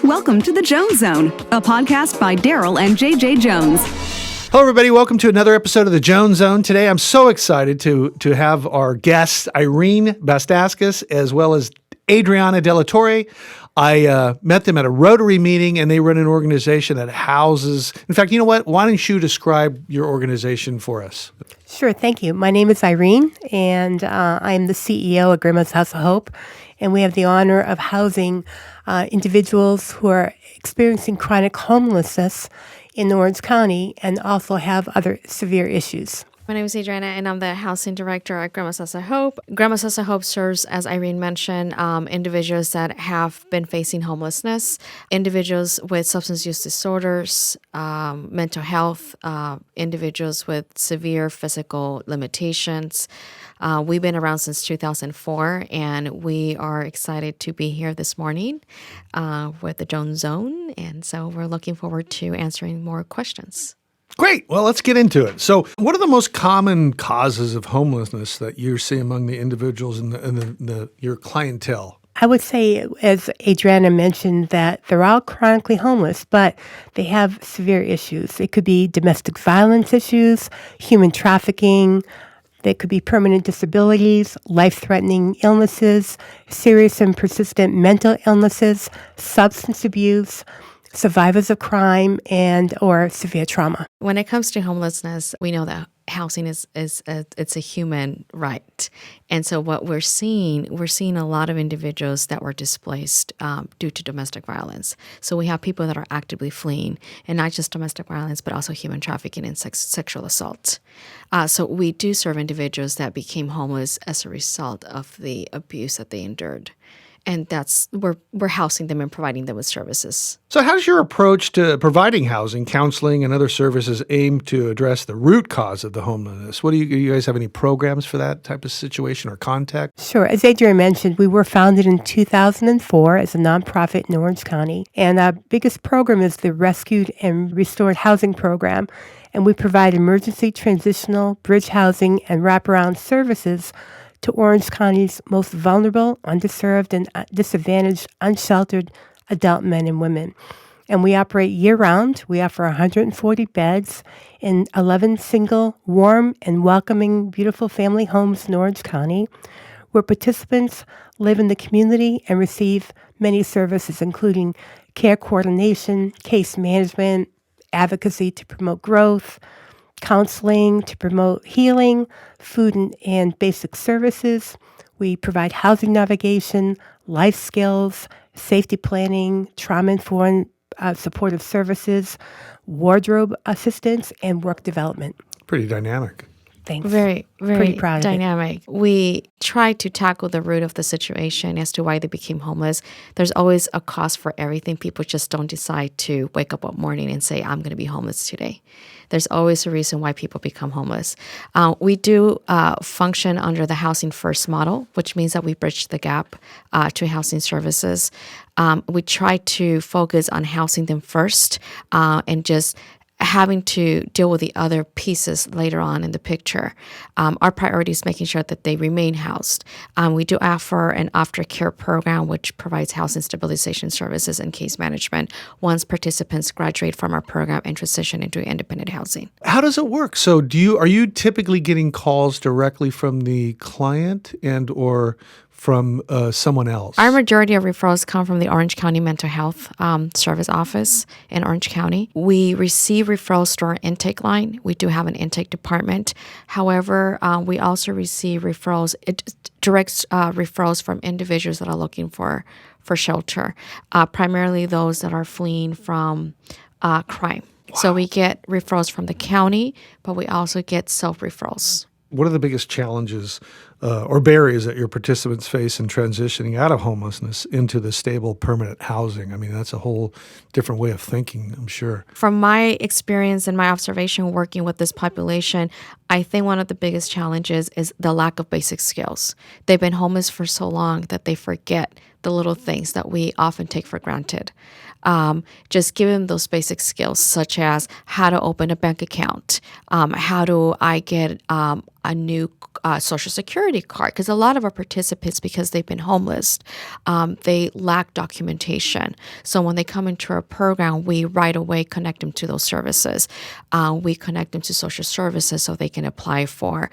Welcome to the Jones Zone, a podcast by Darryl and JJ Jones. Hello, everybody. Welcome to another episode of the Jones Zone. Today, I'm so excited to have our guests, Irene Bastaskis, as well as Adriana Della Torre. I met them at a Rotary meeting, and they run an organization that houses. In fact, you know what? Why don't you describe your organization for us? Sure, thank you. My name is Irene, and I'm the CEO of Grandma's House of Hope, and we have the honor of housing individuals who are experiencing chronic homelessness in Orange County and also have other severe issues. My name is Adriana, and I'm the housing director at Grandma's House of Hope. Grandma's House of Hope serves, as Irene mentioned, individuals that have been facing homelessness, individuals with substance use disorders, mental health, individuals with severe physical limitations. We've been around since 2004, and we are excited to be here this morning with the Jones Zone, and so we're looking forward to answering more questions. Great. Well, let's get into it. So what are the most common causes of homelessness that you see among the individuals and your clientele? I would say, as Adriana mentioned, that they're all chronically homeless, but they have severe issues. It could be domestic violence issues, human trafficking. They could be permanent disabilities, life-threatening illnesses, serious and persistent mental illnesses, substance abuse, survivors of crime, and or severe trauma. When it comes to homelessness, we know that housing is it's a human right. And so what we're seeing a lot of individuals that were displaced due to domestic violence. So we have people that are actively fleeing, and not just domestic violence, but also human trafficking and sexual assault. So we do serve individuals that became homeless as a result of the abuse that they endured. And that's we're housing them and providing them with services. So how's your approach to providing housing, counseling, and other services aimed to address the root cause of the homelessness? Do you guys have any programs for that type of situation or contact? Sure. As Adrian mentioned, we were founded in 2004 as a nonprofit in Orange County. And our biggest program is the Rescued and Restored Housing Program. And we provide emergency, transitional, bridge housing, and wraparound services to Orange County's most vulnerable, underserved, and disadvantaged, unsheltered adult men and women. And we operate year-round. We offer 140 beds in 11 single, warm, and welcoming, beautiful family homes in Orange County, where participants live in the community and receive many services, including care coordination, case management, advocacy to promote growth, counseling to promote healing, food and basic services. We provide housing navigation, life skills, safety planning, trauma-informed supportive services, wardrobe assistance, and work development. Pretty dynamic. Thanks. Very, very Pretty proud of dynamic. We try to tackle the root of the situation as to why they became homeless. There's always a cause for everything. People just don't decide to wake up one morning and say, I'm going to be homeless today. There's always a reason why people become homeless. We do function under the Housing First model, which means that we bridge the gap to housing services. We try to focus on housing them first and just having to deal with the other pieces later on in the picture. Our priority is making sure that they remain housed. We do offer an aftercare program, which provides housing stabilization services and case management once participants graduate from our program and transition into independent housing. How does it work? So are you typically getting calls directly from the client and or from someone else? Our majority of referrals come from the Orange County Mental Health Service Office in Orange County. We receive referrals to our intake line. We do have an intake department. However, we also receive referrals, direct referrals from individuals that are looking for shelter, primarily those that are fleeing from crime. Wow. So we get referrals from the county, but we also get self-referrals. What are the biggest challenges or barriers that your participants face in transitioning out of homelessness into the stable, permanent housing? I mean, that's a whole different way of thinking, I'm sure. From my experience and my observation working with this population, I think one of the biggest challenges is the lack of basic skills. They've been homeless for so long that they forget the little things that we often take for granted. Just give them those basic skills, such as how to open a bank account, how do I get a new Social Security security card, because a lot of our participants, because they've been homeless, they lack documentation. So when they come into our program, we right away connect them to those services. We connect them to social services so they can apply for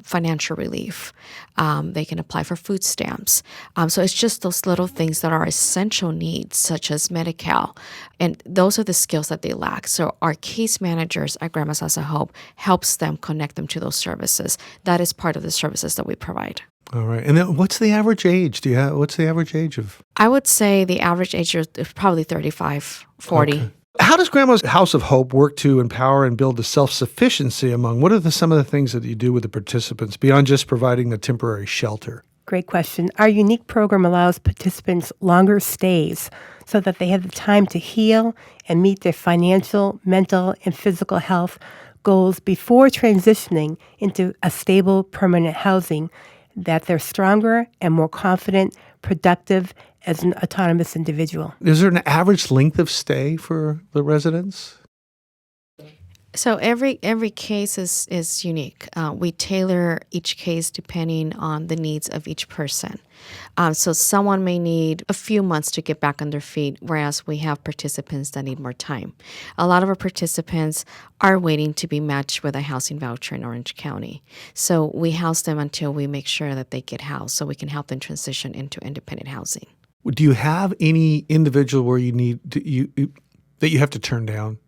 financial relief. They can apply for food stamps. So it's just those little things that are essential needs, such as Medi-Cal. And those are the skills that they lack. So our case managers at Grandma's House of Hope helps them connect them to those services. That is part of the services that we provide. All right. And then what's the average age? What's the average age of? I would say the average age is probably 35, 40. Okay. How does Grandma's House of Hope work to empower and build the self-sufficiency among? What are some of the things that you do with the participants beyond just providing the temporary shelter? Great question. Our unique program allows participants longer stays so that they have the time to heal and meet their financial, mental, and physical health goals before transitioning into a stable, permanent housing, that they're stronger and more confident, productive as an autonomous individual. Is there an average length of stay for the residents? So every case is unique. We tailor each case depending on the needs of each person. So someone may need a few months to get back on their feet, whereas we have participants that need more time. A lot of our participants are waiting to be matched with a housing voucher in Orange County. So we house them until we make sure that they get housed so we can help them transition into independent housing. Do you have any individual where that you have to turn down?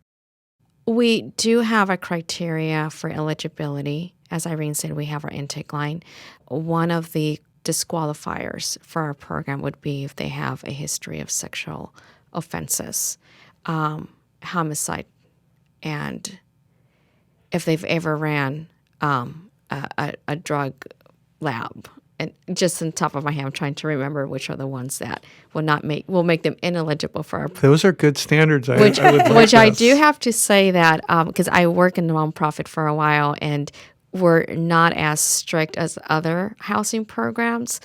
We do have a criteria for eligibility. As Irene said, we have our intake line. One of the disqualifiers for our program would be if they have a history of sexual offenses, homicide, and if they've ever ran a drug lab. And just on top of my head, I'm trying to remember which are the ones that will make them ineligible for our program. Those are good standards. Which I do have to say that because I work in the nonprofit for a while, and we're not as strict as other housing programs.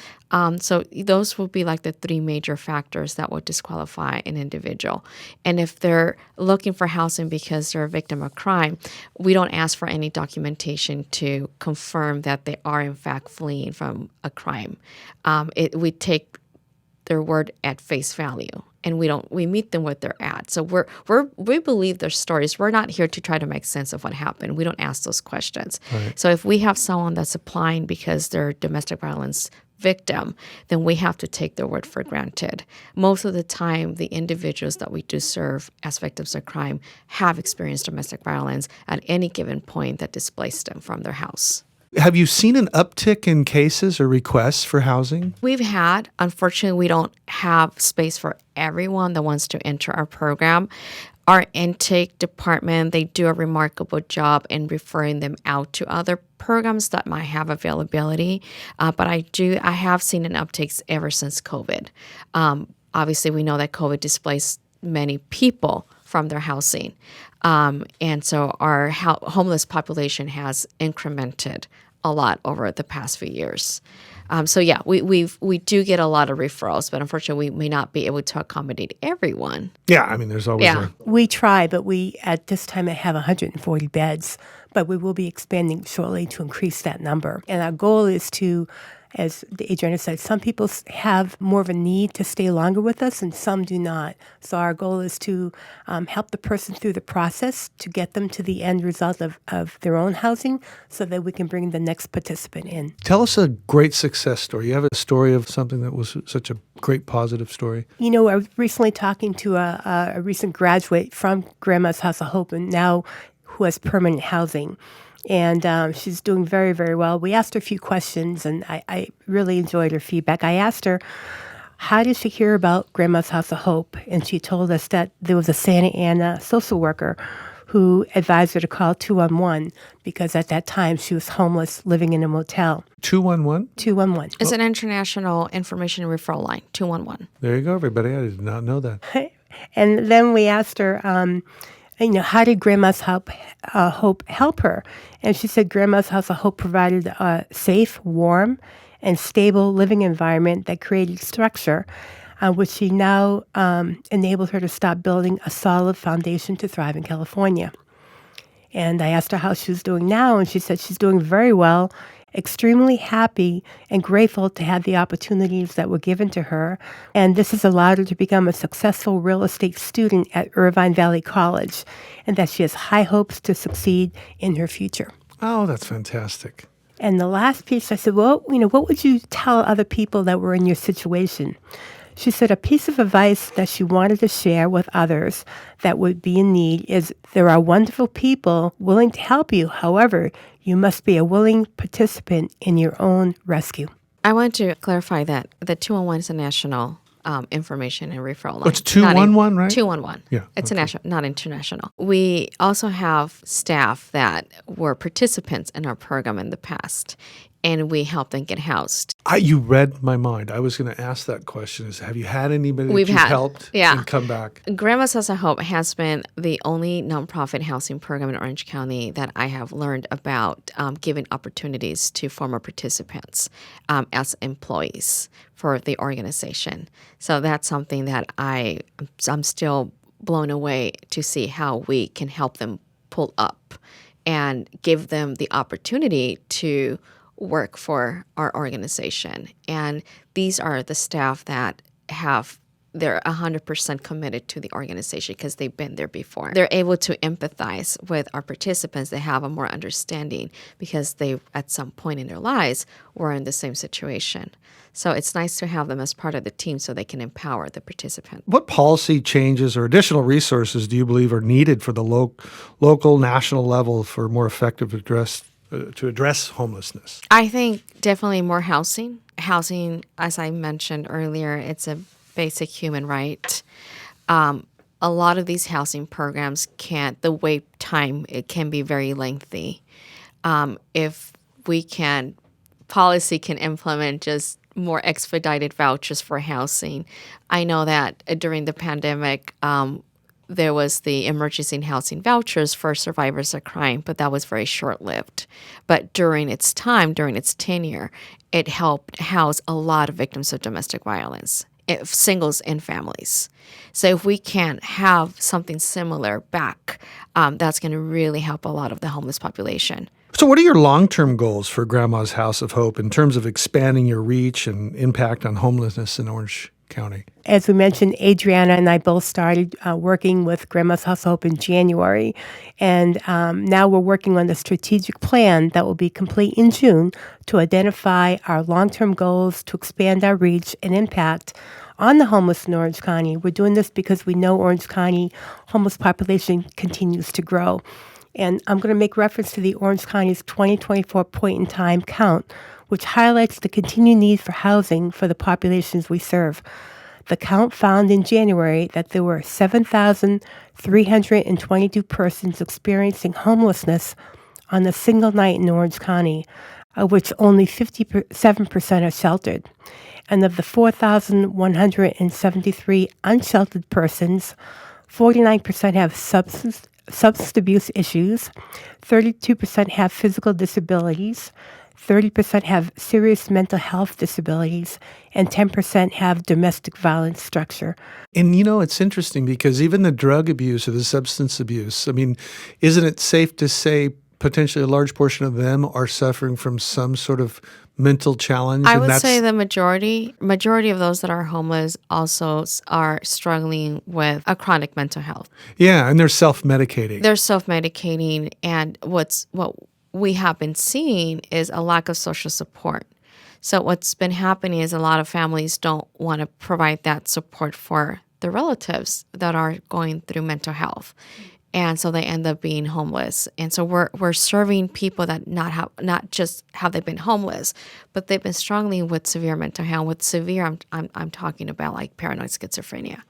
So those will be like the three major factors that would disqualify an individual. And if they're looking for housing because they're a victim of crime, we don't ask for any documentation to confirm that they are in fact fleeing from a crime. We take their word at face value, and we meet them where they're at. So we believe their stories. We're not here to try to make sense of what happened. We don't ask those questions. Right. So if we have someone that's applying because they're a domestic violence victim, then we have to take their word for granted. Most of the time, the individuals that we do serve as victims of crime have experienced domestic violence at any given point that displaced them from their house. Have you seen an uptick in cases or requests for housing? We've had. Unfortunately, we don't have space for everyone that wants to enter our program. Our intake department, they do a remarkable job in referring them out to other programs that might have availability. But I have seen an uptick ever since COVID. Obviously, we know that COVID displaced many people from their housing. And so our homeless population has incremented a lot over the past few years. So yeah, we do get a lot of referrals, but unfortunately we may not be able to accommodate everyone. Yeah, I mean, there's always We try, but we at this time have 140 beds, but we will be expanding shortly to increase that number. And our goal is to, as Adriana said, some people have more of a need to stay longer with us and some do not. So our goal is to help the person through the process to get them to the end result of their own housing so that we can bring the next participant in. Tell us a great success story. You have a story of something that was such a great positive story. You know, I was recently talking to a recent graduate from Grandma's House of Hope and now who has permanent housing. And she's doing very, very well. We asked her a few questions, and I really enjoyed her feedback. I asked her, how did she hear about Grandma's House of Hope? And she told us that there was a Santa Ana social worker who advised her to call 211 because at that time she was homeless, living in a motel. 211? 211. It's an international information referral line, 211. There you go, everybody. I did not know that. And then we asked her, how did Grandma's Hope help her? And she said Grandma's House of Hope provided a safe, warm, and stable living environment that created structure, which she now enabled her to start building a solid foundation to thrive in California. And I asked her how she was doing now, and she said she's doing very well, extremely happy and grateful to have the opportunities that were given to her. And this has allowed her to become a successful real estate student at Irvine Valley College, and that she has high hopes to succeed in her future. Oh, that's fantastic. And the last piece, I said, well, what would you tell other people that were in your situation? She said a piece of advice that she wanted to share with others that would be in need is there are wonderful people willing to help you. However, you must be a willing participant in your own rescue. I want to clarify that the 211 is a national information and referral line. Oh, it's 211, right? 211. Yeah. It's a national, not international. We also have staff that were participants in our program in the past, and we help them get housed. You read my mind. I was going to ask that question: is have you had anybody We've that you've had, helped yeah. and come back? Grandma's House of Hope has been the only nonprofit housing program in Orange County that I have learned about giving opportunities to former participants as employees for the organization. So that's something that I'm still blown away to see how we can help them pull up and give them the opportunity to work for our organization. And these are the staff that they're 100% committed to the organization because they've been there before. They're able to empathize with our participants. They have a more understanding because they, at some point in their lives, were in the same situation. So it's nice to have them as part of the team so they can empower the participant. What policy changes or additional resources do you believe are needed for the local, national level for more effective to address homelessness? I think definitely more housing. Housing, as I mentioned earlier, it's a basic human right. A lot of these housing programs the wait time, it can be very lengthy. If policy can implement just more expedited vouchers for housing. I know that during the pandemic, there was the emergency housing vouchers for survivors of crime, but that was very short-lived. But during its tenure, it helped house a lot of victims of domestic violence, singles and families. So if we can have something similar back, that's going to really help a lot of the homeless population. So what are your long-term goals for Grandma's House of Hope in terms of expanding your reach and impact on homelessness in Orange County? As we mentioned, Adriana and I both started working with Grandma's House of Hope in January, and now we're working on the strategic plan that will be complete in June to identify our long-term goals to expand our reach and impact on the homeless in Orange County. We're doing this because we know Orange County homeless population continues to grow. And I'm going to make reference to the Orange County's 2024 point-in-time count, which highlights the continued need for housing for the populations we serve. The count found in January that there were 7,322 persons experiencing homelessness on a single night in Orange County, of which only 57% are sheltered. And of the 4,173 unsheltered persons, 49% have substance abuse issues, 32% have physical disabilities, 30% have serious mental health disabilities, and 10% have domestic violence structure. And it's interesting because even the drug abuse or the substance abuse, isn't it safe to say potentially a large portion of them are suffering from some sort of mental challenge? I would say the majority of those that are homeless also are struggling with a chronic mental health. Yeah, and they're self-medicating. And what we have been seeing is a lack of social support. So what's been happening is a lot of families don't want to provide that support for their relatives that are going through mental health. And so they end up being homeless. And so we're serving people that not just have they been homeless, but they've been struggling with severe mental health. With severe, I'm talking about like paranoid schizophrenia.